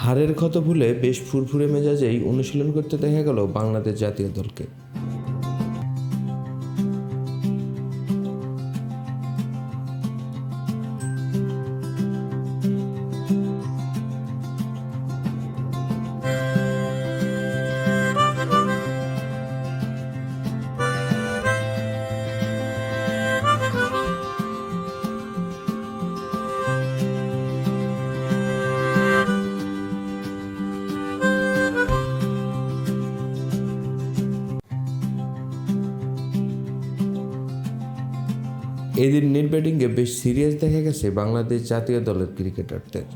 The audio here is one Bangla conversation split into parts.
হারের ক্ষত ভুলে বেশ ফুরফুরে মেজাজেই অনুশীলন করতে দেখা গেল বাংলাদেশ জাতীয় দলকে। এদিন নেট ব্যাটিংয়ে বেশ সিরিয়াস দেখা গেছে বাংলাদেশ জাতীয় দলের ক্রিকেটারদের।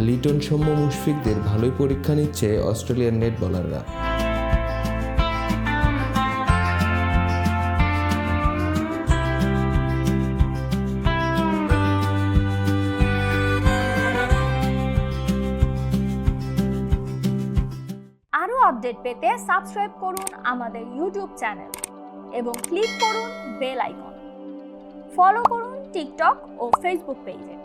লিটন সৌম্য মুশফিকদের ভালোই পরীক্ষা নিচ্ছে অস্ট্রেলিয়ার নেট বোলাররা। আরও আপডেট পেতে সাবস্ক্রাইব করুন আমাদের ইউটিউব চ্যানেল এবং ক্লিক করুন বেল আইকন। ফলো করুন টিকটক ও ফেসবুক পেজে।